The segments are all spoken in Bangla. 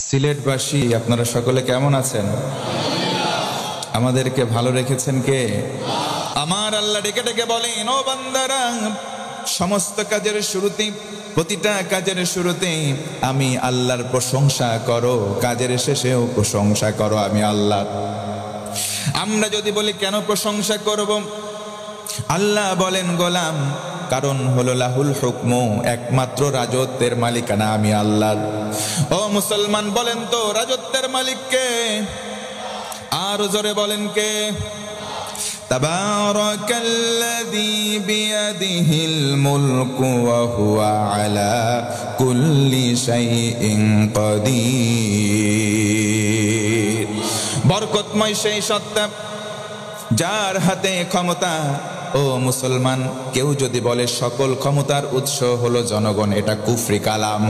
সিলেটবাসী আপনারা সকলে কেমন আছেন? আমাদেরকে ভালো রেখেছেন কে? আমার আল্লাহ ডেকে ডেকে বলেন, ও বান্দারা, সমস্ত কাজের শুরুতে, প্রতিটা কাজের শুরুতে আমি আল্লাহর প্রশংসা করো, কাজের শেষেও প্রশংসা করো আমি আল্লাহ। আমরা যদি বলি কেন প্রশংসা করব, আল্লাহ বলেন গোলাম, কারণ হলো লাহুল হুকমু, একমাত্র রাজত্বের মালিকানা আমি আল্লাহ। ও মুসলমান বলেন তো রাজত্বের মালিক কে? আর জোরে বলেন কে? তাবারাকাল্লাযী বিয়াদিহিল মুলকু ওয়া হুয়া আলা কুল্লি শাইইন কাদির। বরকতময় সেই সত্তা যার হাতে ক্ষমতা। ও মুসলমান, কেউ যদি বলে সকল ক্ষমতার উৎস হলো জনগণ, এটা কুফরি কালাম।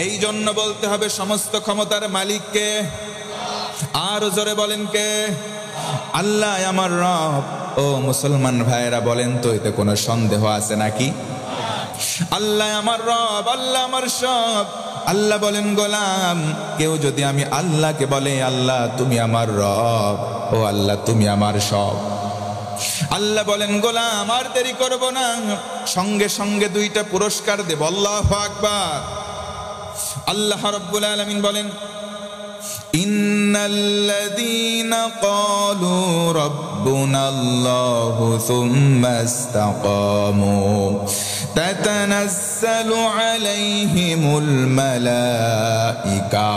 এই জন্য বলতে হবে সমস্ত ক্ষমতার মালিককে। আর জোরে বলেন কে? আল্লাহ আমার রব। ও মুসলমান ভাইয়েরা বলেন তো, এতে কোনো সন্দেহ আছে নাকি? আল্লাহ আমার রব, আল্লাহ আমার সব। আল্লাহ বলেন গোলাম, কেউ যদি আমি আল্লাহকে বলে আল্লাহ তুমি আমার রব, ও আল্লাহ তুমি আমার সব, আল্লাহ বলেন গোলাম আর দেরি করব না, সঙ্গে সঙ্গে দুইটা পুরস্কার দেব। আল্লাহু আকবার। আল্লাহ রাব্বুল আলামিন বলেন, ইন্নাল্লাযীনা ক্বালু রাব্বুনাল্লাহু সুম্মা ইসতাকামু তাতানাজ্জালু আলাইহিমুল মালাইকা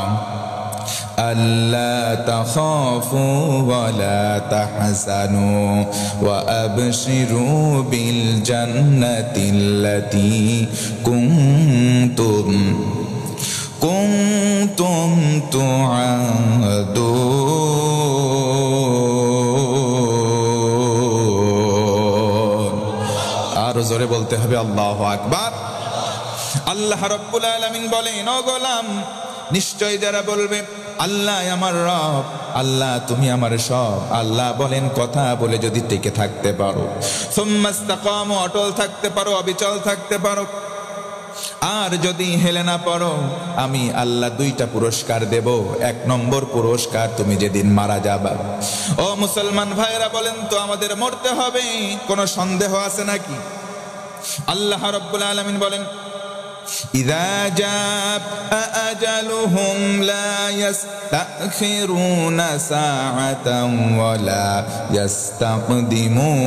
আল্লা তাখাফু ওয়া লা তাহজানু ওয়া আবশিরু বিল জান্নাতিল্লাতী কুনতুম তুআদুন। আর জোরে বলতে হবে আল্লাহু আকবার। আল্লাহ রাব্বুল আলামিন বলেন, ও গোলাম, নিশ্চয় যারা বলবে আল্লাহ আমার রব, আল্লাহ তুমি আমার সব, আল্লাহ বলেন কথা বলে যদি টিকে থাকতে পারো, সুম্মা ইসতাকামু, অটল থাকতে পারো, অবিচল থাকতে পারো, আর যদি হেলে না পড়ো, আমি আল্লাহ দুইটা পুরস্কার দেব। এক নম্বর পুরস্কার, তুমি যেদিন মারা যাবা। ও মুসলমান ভাইরা বলেন তো, আমাদের মরতে হবে, কোনো সন্দেহ আছে নাকি? আল্লাহ রাব্বুল আলামিন বলেন, ইযা জাআ আজালুহুম লা ইস্তাখিরুনা সাআতান ওয়া লা ইস্তাকদিমুন।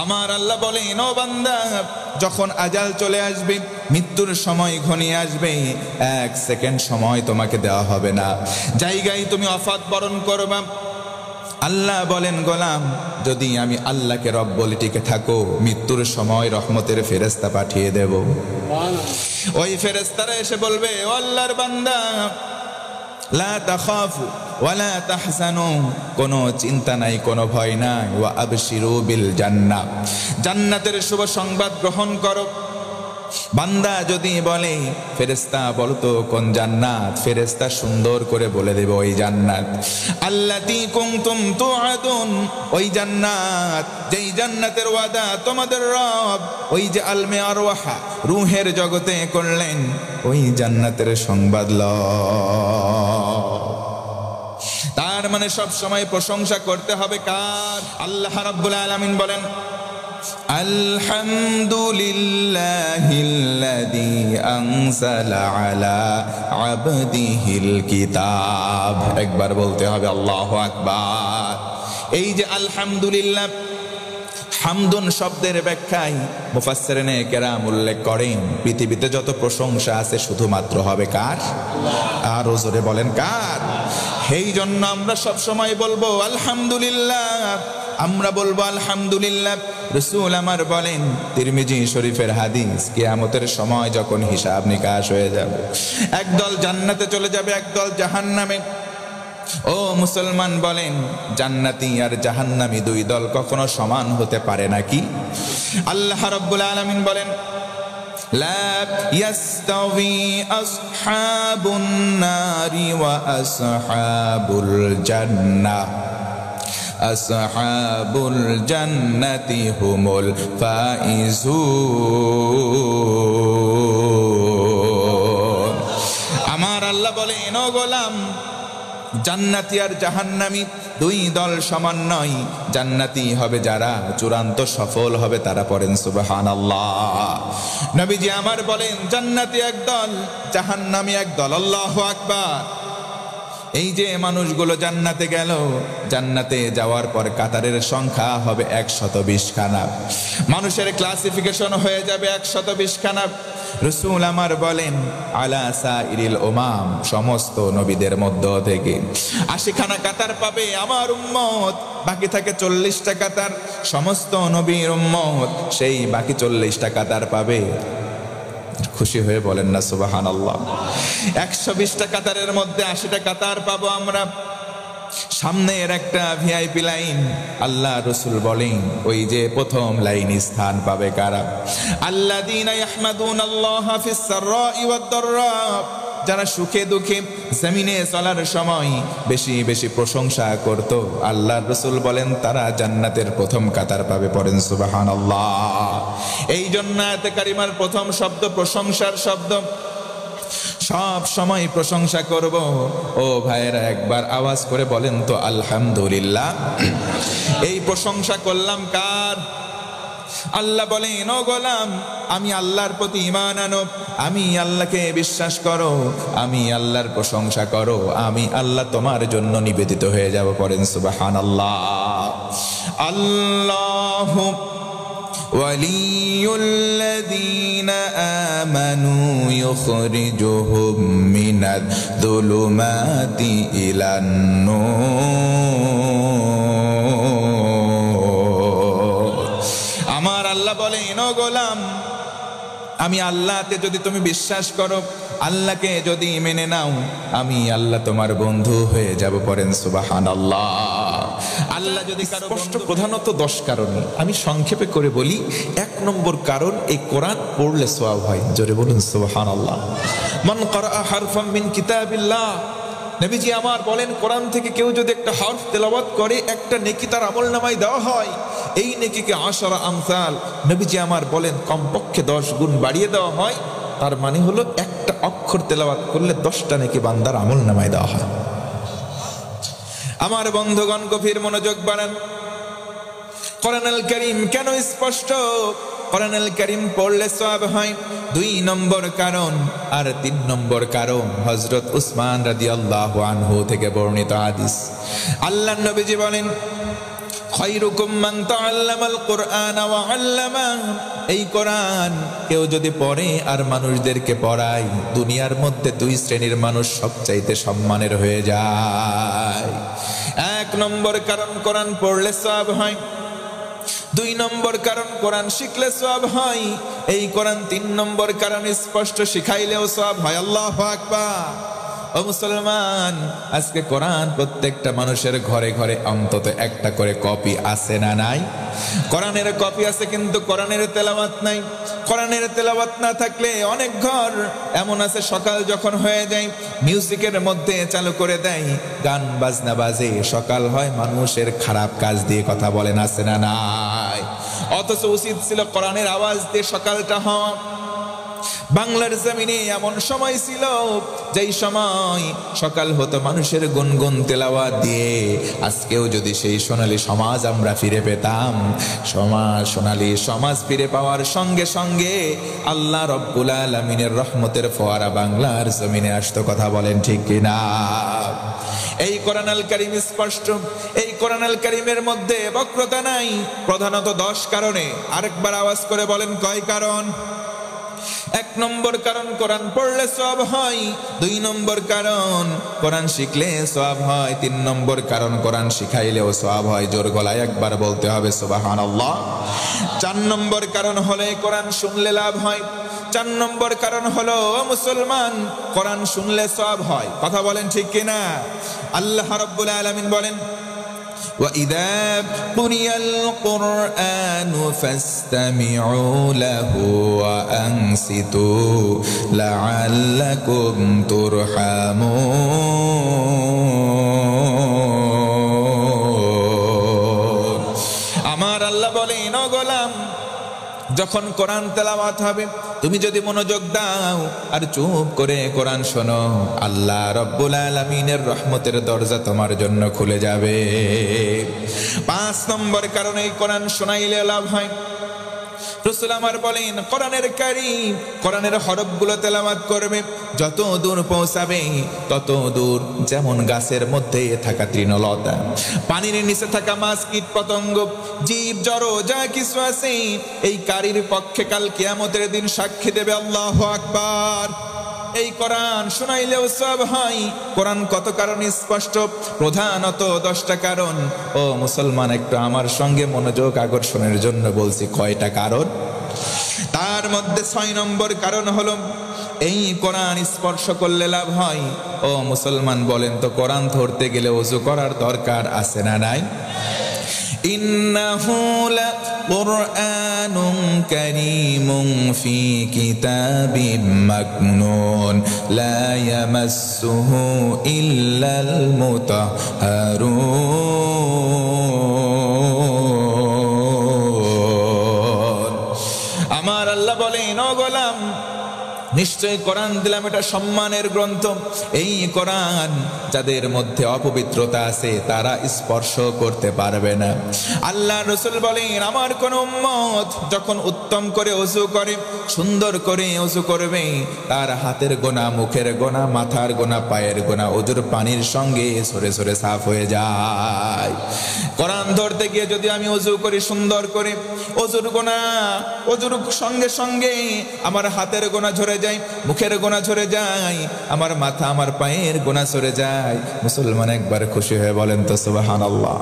আমার আল্লাহ বলেন, ও বান্দা, যখন আজাল চলে আসবে, মৃত্যুর সময় ঘনিয়ে আসবে, এক সেকেন্ড সময় তোমাকে দেওয়া হবে না, জায়গায় তুমি ওয়াফাত বরণ করবা। আল্লাহ বলেন গোলাম, যদি আমি আল্লাহকে রব বলে টিকে থাকো, মৃত্যুর সময় রহমতের ফেরেশতা পাঠিয়ে দেব। ওই ফেরেশতারা এসে বলবে, ও আল্লাহর বান্দা, লা তাখাফু ওয়া লা তাহজানু, কোনো চিন্তা নাই, কোনো ভয় নাই, ওয়া আবশিরু বিল জান্নাহ, জান্নাতের শুভ সংবাদ গ্রহণ করো। বান্দা যদি বলে ফেরেশতা বলতো কোন জান্নাত, ফেরেশতা সুন্দর করে বলে দেব ওই জান্নাত আল্লাতী কুনতুম তুআদুন, ওই জান্নাত যেই জান্নাতের ওয়াদা তোমাদের রব ওই যে আলমে আরওয়াহা, রূহের জগতে করলেন, ওই জান্নাতের সংবাদ লও। তার মানে সব সময় প্রশংসা করতে হবে কার? আল্লাহ রাব্বুল আলামিন বলেন, আলহামদুলিল্লাহিল্লাযী আনজালা আলা আবদিহিল কিতাব। একবার বলতে হবে আল্লাহু আকবার। এই যে আলহামদুলিল্লাহ, হামদুন শব্দের ব্যাখ্যায় মুফাসসিরিনে কেরাম উল্লেখ করেন, পৃথিবীতে যত প্রশংসা আছে শুধুমাত্র হবে কার? আর জোরে বলেন কার? এই জন্য আমরা সব সময় বলবো আলহামদুলিল্লাহ। আমরা বলবো আলহামদুলিল্লাহ। রাসূল আমার বলেন, তিরমিজি শরীফের হাদিস, কিয়ামতের সময় যখন হিসাব নিকাশ হয়ে যাবে, একদল জান্নাতে চলে যাবে, একদল জাহান্নামে। ও মুসলমান বলেন, জান্নাতি আর জাহান্নামী দুই দল কখনো সমান হতে পারে নাকি? আল্লাহ রাব্বুল আলামিন বলেন, লা ইয়াস্তাওয়ি আসহাবুন নারি ওয়া আসহাবুল জান্নাহ, আসহাবুল জান্নাতি হুমুল ফাইজুন। ও গোলাম, জান্নাতি আর জাহান্নামী দুই দল সমান নয়। জান্নাতি হবে যারা, চূড়ান্ত সফল হবে তারা। পড়েন সুবহানাল্লাহ। নবীজি আমার বলেন, জান্নাতি একদল, জাহান্নামী একদল। আল্লাহু আকবার। এই যে মানুষগুলো জান্নাতে গেল, জান্নাতে যাওয়ার পর কাতারের সংখ্যা হবে 120 খানা। মানুষের ক্লাসিফিকেশন হয়ে যাবে 120 খানা। রাসূল আমার বলেন, আলা সাইরিল উমাম, সমস্ত নবীদের মধ্য থেকে 80 খানা কাতার পাবে আমার উম্মত। বাকি থাকে 40টা কাতার। সমস্ত নবীর উম্মত সেই বাকি 40টা কাতার পাবে। খুশি হয়ে বলেন না সুবহানাল্লাহ। 120টা কাতারের মধ্যে 80টা কাতার পাবো আমরা। সামনের একটা ভিআইপি লাইন, আল্লাহ রাসূল বলেন, ওই যে প্রথম লাইনে স্থান পাবে কারা? আল্লাযীনা ইয়াহমাদুনাল্লাহা ফিস সাররাই ওয়াদ দাররা, যারা সুখে দুঃখে জমিনে চলার সময় বেশি বেশি প্রশংসা করত। আল্লাহ রাসূল বলেন তারা জান্নাতের প্রথম কাতার পাবে। পড়েন সুবহানাল্লাহ। এই জন্য আয়াতে কারিমার প্রথম শব্দ প্রশংসার শব্দ। সব সময় প্রশংসা করব। ও ভাইয়েরা, একবার আওয়াজ করে বলেন তো আলহামদুলিল্লাহ। এই প্রশংসা করলাম কার? আল্লাহ বলেন, ও গোলাম, আমি আল্লাহর প্রতি ঈমান আনো, আমি আল্লাহকে বিশ্বাস করো, আমি আল্লাহর প্রশংসা করো, আমি আল্লাহ তোমার জন্য নিবেদিত হয়ে যাব। পড়েন সুবহানাল্লাহ। আল্লাহু ওয়ালিয়ুল্লাযীনা আমানু ইউখরিজুহুম মিনায-যুলুমাতি ইলান নূর। আমার আল্লাহ বলেন, ও গোলাম, আমি আল্লাহতে যদি তুমি বিশ্বাস করো, আল্লাহকে যদি মেনে নাও, আমি আল্লাহ তোমার বন্ধু হয়ে যাব। পড়েন সুবহানাল্লাহ। আল্লাহ যদি কারো বন্ধু, প্রধানত 10 কারণে আমি সংক্ষেপে করে বলি। 1 নম্বর কারণ, এই কোরআন পড়লে সওয়াব হয়। জোরে বলুন সুবহানাল্লাহ। মান ক্বারাআ হারফাম মিন কিতাবিল্লাহ, নবীজি আমার বলেন, কোরআন থেকে কেউ যদি একটা হরফ তেলাওয়াত করে, একটা নেকি তার আমলনামায় দেওয়া হয়। এই নেকিকে 10 আমসাল, নবীজি আমার বলেন কমপক্ষে 10 গুণ বাড়িয়ে দেওয়া হয়। তার মানে হলো একটা অক্ষর তেলাওয়াত করলে 10টা নেকি বান্দার আমলনামায় দেওয়া হয়। আমার বন্ধুগণ, গভীর মনোযোগ বাড়ান। কোরআনুল কারীম কেন স্পষ্ট? কোরআনুল কারীম পড়লে সওয়াব হয়। 2 নম্বর কারণ। আর 3 নম্বর কারণ, হযরত উসমান রাদিয়াল্লাহু আনহু থেকে বর্ণিত হাদিস। আল্লাহর নবীজি বলেন, খায়রুকুম মান তাআল্লামাল কুরআন ওয়া আল্লামা। এই কোরআন কেউ যদি পড়ে আর মানুষদেরকে পড়ায়, দুনিয়ার মধ্যে 2 শ্রেণীর মানুষ সবচাইতে সম্মানের হয়ে যায়। 1 নম্বর কারণ, কোরআন পড়লে সওয়াব হয়। 2 নম্বর কারণ, কোরআন শিখলে সওয়াব হয়। এই কোরআন 3 নম্বর কারণ, স্পষ্ট শিখাইলেও সওয়াব হয়। আল্লাহু আকবার। ও মুসলমান, আজকে কোরআন প্রত্যেকটা মানুষের ঘরে ঘরে অন্তত একটা করে কপি আছে না নাই? কোরআনের কপি আছে, কিন্তু কোরআনের তেলাওয়াত নাই। কোরআনের তেলাওয়াত না থাকলে অনেক ঘর এমন আছে, সকাল যখন হয়ে যায় মিউজিকের মধ্যে চালু করে দেয়, গান বাজনা বাজে, সকাল হয় মানুষের খারাপ কাজ দিয়ে কথা বলেন, আছে না নাই? অথচ উচিত ছিল কোরআনের আওয়াজ দিয়ে সকালটা হওয়া। বাংলার জমিনে এমন সময় ছিল যেই সময় সকাল হতো মানুষের গুনগুন তেলাওয়াত দিয়ে। আজকেও যদি সেই সোনালী সমাজ আমরা ফিরে পেতাম, সোনালী সমাজ ফিরে পাওয়ার সঙ্গে সঙ্গে আল্লাহ রব্বুল আলামিনের রহমতের ফোয়ারা বাংলার জমিনে আসতো। কথা বলেন ঠিক কিনা? এই কোরআনুল কারীম স্পষ্ট। এই কোরআনুল কারীমের মধ্যে বক্রতা নাই, প্রধানত 10 কারণে। আরেকবার আওয়াজ করে বলেন, কয় কারণ? 1 নম্বর কারণ, কোরআন পড়লে সওয়াব হয়। 2 নম্বর কারণ, কোরআন শিখলে সওয়াব হয়। 3 নম্বর কারণ, কোরআন শিখাইলেও সওয়াব হয়। জোর গলায় একবার বলতে হবে সুবহানাল্লাহ। 4 নম্বর কারণ হলো কোরআন শুনলে লাভ হয়। 4 নম্বর কারণ হলো, মুসলমান, কোরআন শুনলে সওয়াব হয়। কথা বলেন ঠিক কিনা? আল্লাহ রাব্বুল আলামিন বলেন, وَإِذَا قُرِئَ الْقُرْآنُ فَاسْتَمِعُوا لَهُ وَأَنصِتُوا لَعَلَّكُمْ আমার আল্লাহ বলেন, ও গোলাম, যখন কোরআন তেলাওয়াত হবে তুমি যদি মনোযোগ দাও আর চুপ করে কোরআন শোনো, আল্লাহ রব্বুল আলামিনের রহমতের দরজা তোমার জন্য খুলে যাবে। 5 নম্বর কারণে কোরআন শোনাইলে লাভ হয়। রাসূল আমার বলেন, কোরআনের কারীম, কোরআনের হরফগুলো তেলাওয়াত করবে, যত দূর পৌঁছাবে তত দূর যেমন গাছের মধ্যে থাকা তৃণলতা, পানির নিচে থাকা মাছ, কীট পতঙ্গ, জীব জড় যা কিছু আছে, এই কারীর পক্ষে কাল কিয়ামতের দিন সাক্ষী দেবে। আল্লাহু আকবার। এই কোরআন শোনাইলেও সওয়াব হয়। কোরআন কত কারণে স্পষ্ট, প্রধানত 10টা কারণ। ও মুসলমান, একটু আমার সঙ্গে মনোযোগ আকর্ষণের জন্য বলছি কয়টা কারণ। তার মধ্যে 6 নম্বর কারণ হলো এই কোরআন স্পর্শ করলে লাভ হয়। ও মুসলমান বলেন তো, কোরআন ধরতে গেলে ওযু করার দরকার আছে না নাই? ইন্নাহু লাকুরআনুন কারীমুন ফি কিতাবিম মাকনুন লা ইয়ামাসসুহু ইল্লাল মুতাহহারুন। আমার আল্লাহ বলেন, ও গোলাম, নিশ্চয় কোরআন দিলাম এটা সম্মানের গ্রন্থ। এই কোরআন যাদের মধ্যে অপবিত্রতা আছে তারা স্পর্শ করতে পারবে না। আল্লাহ রাসূল বলেন, আমার কোন উম্মত যখন উত্তম করে ওযু করে, সুন্দর করে ওযু করবে, তার হাতের গোনা, মুখের গোনা, মাথার গোনা, পায়ের গোনা ওযুর পানির সঙ্গে সরে সরে সাফ হয়ে যায়। কোরআন ধরতে গিয়ে যদি আমি ওযু করি সুন্দর করে, ওযুর গোনা, ওযুর সঙ্গে সঙ্গে আমার হাতের গোনা ঝরে যায়, মুখের গোনা ঝরে যায়, আমার মাথা, আমার পায়ের গোনা সরে যায়, মুসলমান একবার খুশি হয়ে বলেন তো সুবহানাল্লাহ।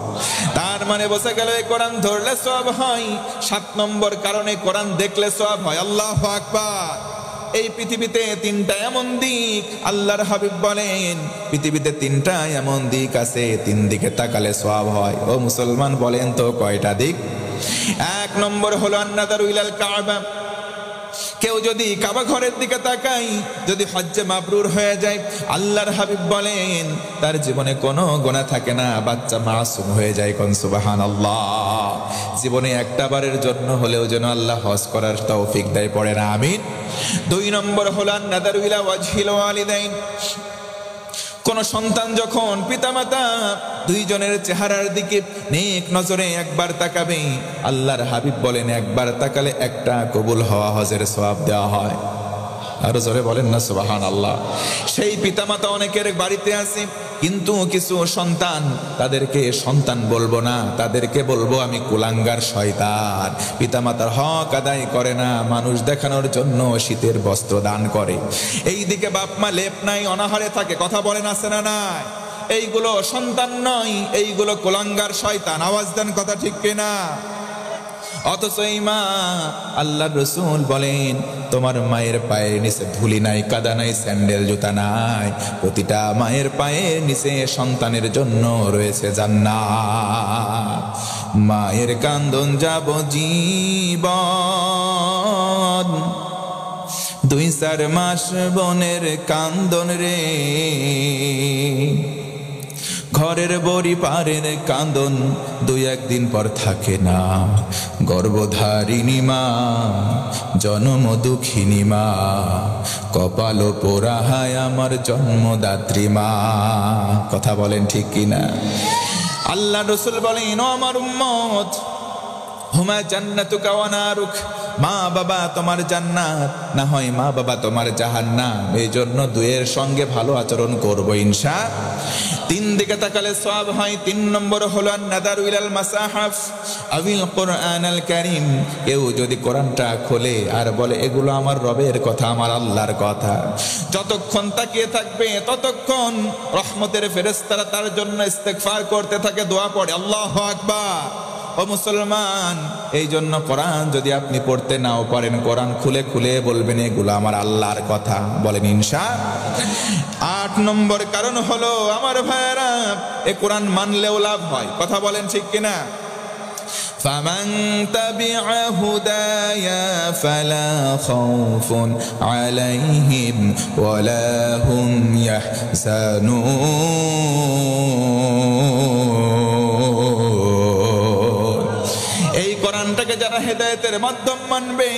তার মানে বোঝা গেল এই কোরআন ধরলে সওয়াব হয়। 7 নম্বর কারণে কোরআন দেখলে সওয়াব হয়। আল্লাহু আকবার। এই পৃথিবীতে 3টা এমন দিক, আল্লাহর হাবিব বলেন পৃথিবীতে 3টা এমন দিক আছে, 3 দিকে তাকালে সওয়াব হয়। ও মুসলমান বলেন তো কয়টা দিক? 1 নম্বর হলো আন-নাযারু ইলাল কাবা। কেউ যদি কাবা ঘরের দিকে তাকাই, যদি হজ্জে মাবরুর হয়ে যায়, আল্লাহর হাবিব বলেন তার জীবনে কোনো গুনাহ থাকে না, বাচ্চা মাসুম হয়ে যায়। কোন সুবহানাল্লাহ। জীবনে একটা বারের জন্য হলেও যেন আল্লাহ হজ করার তৌফিক দেয়, পড়ে না আমিন। 2 নম্বর হলো আন-নাযারু ইলা ওয়াজহিল ওয়ালিদাইন। কোন সন্তান যখন পিতামাতা দুইজনের চেহারার দিকে নেক নজরে একবার তাকাবে, আল্লাহর হাবিব বলেন একবার তাকালে একটা কবুল হওয়া হজের সওয়াব দেওয়া হয়। আরো জোরে বলেন না সুবহানাল্লাহ। সেই পিতামাতা অনেকের বাড়িতে আছে, কিন্তু কিছু সন্তান, তাদেরকে সন্তান বলবো না, তাদেরকে বলবো আমি কুলাঙ্গার শয়তান। পিতামাতার হক আদায় করে না, মানুষ দেখানোর জন্য শীতের বস্ত্র দান করে। এই দিকে বাপ মা লেপ নাই, অনাহারে থাকে। কথা বলেন আছে না নাই? এইগুলো সন্তান নয়, এইগুলো কুলাঙ্গার শয়তান। আওয়াজ দেন, কথা ঠিক কিনা? অথচ এই মা, আল্লাহর রাসূল বলেন তোমার মায়ের পায়ের নিচে ধুলি নাই, কাদা নাই, স্যান্ডেল জুতা নাই। প্রতিটা মায়ের পায়ের নিচে সন্তানের জন্য রয়েছে জান্নাত। মায়ের কান্দন যাব জীবন, 2-4 মাস বোনের কান্দন রে, ঘরের বড়ি পারের কান্দন 2-1 দিন পর থাকে না। গর্ভধারিণী মা, জন্ম দুঃখিনী মা, কপাল পোড়াহায় আমার জন্মদাত্রী মা। কথা বলেন ঠিক কিনা? আল্লাহ রাসূল বলেন, ও আমার উম্মত, হুমা জান্নাতুকা ওয়া নারুক। মা বাবা তোমার জান্নাত, না হয় মা বাবা তোমার জাহান্নাম। এই জন্য 2-এর সঙ্গে ভালো আচরণ করবো ইনশাআল্লাহ। 3 দিকে তাকালে সওয়াব হয়। 3 নম্বর হলো আন-নাযারু ইলাল মাসাহাফ আবিল কুরআনুল কারীম। কেউ যদি কোরআনটা খোলে আর বলে এগুলো আমার রবের কথা, আমার আল্লাহর কথা, যতক্ষণ তাকিয়ে থাকবে ততক্ষণ রহমতের ফেরেশতারা তার জন্য ইস্তেগফার করতে থাকে, দোয়া পড়ে। আল্লাহু আকবার। ও মুসলমান, এই জন্য কোরআন যদি আপনি পড়তে নাও পারেন, কোরআন খুলে খুলে বলবেন এগুলো আমার আল্লাহর কথা, বলেন ইনশাআল্লাহ। 8 নম্বর কারণ হলো আমার ভাইয়েরা, এই কোরআন মানলেও লাভ হয়। কথা বলেন ঠিক কিনা? ফামান তাবিআ হুদায়া ফালা খাউফুন আলাইহিম ওয়ালা হুম ইয়াহজানুন। এই কোরআনটাকে যারা হেদায়েতের মাধ্যম মানবে,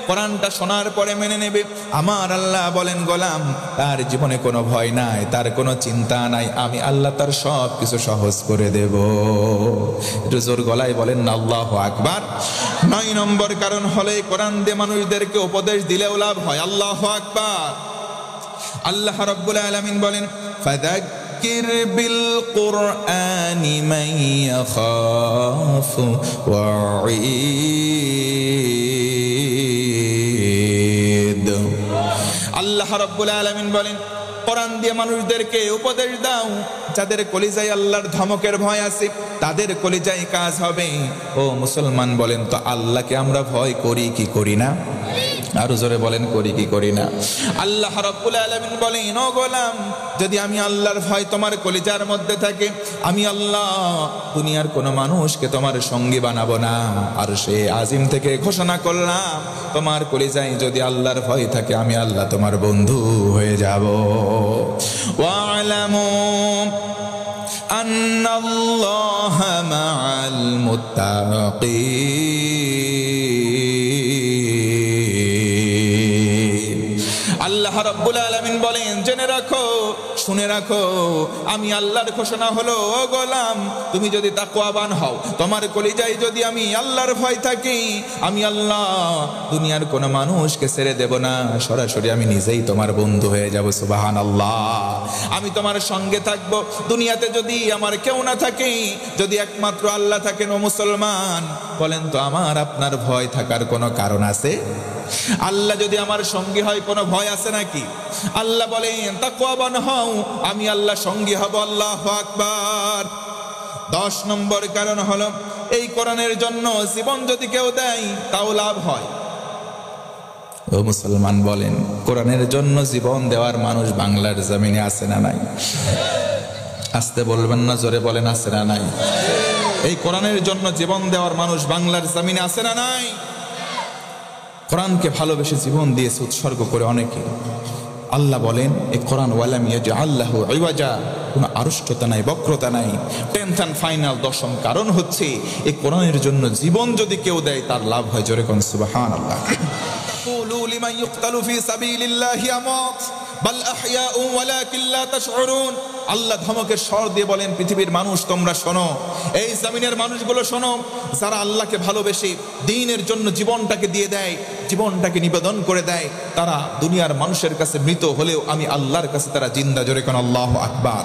কোরআনটা শোনার পরে মেনে নেবে, আমার আল্লাহ বলেন গোলাম তার জীবনে কোনো ভয় নাই, তার কোনো চিন্তা নাই, আমি আল্লাহ তার সব কিছু সহজ করে দেব। একটু জোর গলায় বলেন না আল্লাহু আকবার। 9 নম্বর কারণ হলো কোরআন দিয়ে মানুষদেরকে উপদেশ দিলেও লাভ হয়। আল্লাহু আকবার। আল্লাহ রাব্বুল আলামিন বলেন ফাযাক্কির বিল কুরআনি মান ইয়াখাফু ওয়াঈদ। আল্লাহ রাব্বুল আলামিন বলেন কোরআন দিয়ে মানুষদেরকে উপদেশ দাও, যাদের কলিজায় আল্লাহর ধমকের ভয় আছে তাদের কলিজায় কাজ হবে। ও মুসলমান বলেন তো আল্লাহকে আমরা ভয় করি কি করি না? আরো জোরে বলেন করি কি করি না? আল্লাহ রাব্বুল আলামিন বলেন ও গোলাম যদি আমি আল্লাহর ভয় তোমার কলিজার মধ্যে থাকে, আমি আল্লাহ দুনিয়ার কোনো মানুষকে তোমার সঙ্গী বানাবো না। আর সে আজিম থেকে ঘোষণা করলাম তোমার কলিজায় যদি আল্লাহর ভয় থাকে আমি আল্লাহ তোমার বন্ধু হয়ে যাব। ওয়া'লামু আন্নাল্লাহা মা'আল মুত্তাকিন। আল্লাহ রাব্বুল আলামিন বলেন জেনে রাখো, শুনে রাখো, আমি আল্লাহর ঘোষণা হলো ও গোলাম তুমি যদি তাকওয়াবান হও, তোমার কলিজায় যদি আমি আল্লাহর ভয় থাকি, আমি আল্লাহ দুনিয়ার কোনো মানুষকে ছেড়ে দেব না, সরাসরি আমি নিজেই তোমার বন্ধু হয়ে যাব। সুবহানাল্লাহ। আমি তোমার সঙ্গে থাকব। দুনিয়াতে যদি আমার কেউ না থাকে, যদি একমাত্র আল্লাহ থাকেন, ও মুসলমান বলেন তো আমার আপনার ভয় থাকার কোনো কারণ আছে? আল্লাহ যদি আমার সঙ্গী হয় কোনো ভয় আছে নাকি? আল্লাহ বলেন তাকওয়াবান হও, আমি আল্লাহ সঙ্গী হব। আল্লাহু আকবার। 10 নম্বর কারণ হলো এই কোরআনের জন্য জীবন যদি কেউ দেয় তাও লাভ হয়। ও মুসলমান বলেন কোরআনের জন্য জীবন দেওয়ার মানুষ বাংলার জমিনে আছে না নাই? আসতে বলবেন না, জোরে বলেন আছে না নাই? এই কোরআনের জন্য জীবন দেওয়ার মানুষ বাংলার জমিনে আছে না নাই? কোরআনকে ভালোবেসে জীবন দিয়েছে উৎসর্গ করে অনেকে। আল্লাহ বলেন এই কোরআন ওয়ালাম ইয়াজআল লাহু ইওয়াজা, কোনো আড়ষ্টতা নাই, বক্রতা নাই। 10th and ফাইনাল 10ম কারণ হচ্ছে এই কোরআনের জন্য জীবন যদি কেউ দেয় তার লাভ হয়। জোরে কোন সুবহানাল্লাহ। তাকুলু লিমান ইউকতালু ফি সাবিলিল্লাহি আমাত বাল আহইয়াউ ওয়ালাকিন লা তাশউরুন। আল্লাহ ধমকের স্বর দিয়ে বলেন পৃথিবীর মানুষ তোমরা শোনো, এই জমিনের মানুষগুলো শোনো, যারা আল্লাহকে ভালোবেসে দ্বীনের জন্য জীবনটাকে দিয়ে দেয়, জীবনটাকে নিবেদন করে দেয়, তারা দুনিয়ার মানুষের কাছে মৃত হলেও আমি আল্লাহর কাছে তারা জিন্দা। জোরে কোন আল্লাহু আকবার।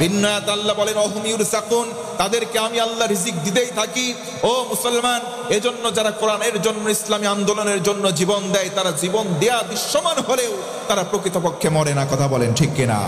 ভিন্ন আয়াতে আল্লাহ বলেন ওহুম ইউরযাকুন, তাদেরকে আমি আল্লাহ রিজিক দিতেই থাকি। ও মুসলমান, এজন্য যারা কোরআনের জন্য, ইসলামী আন্দোলনের জন্য জীবন দেয়, তারা জীবন দেয়া দৃশ্যমান হলেও তারা প্রকৃতপক্ষে মরে না। কথা বলেন ঠিক কিনা?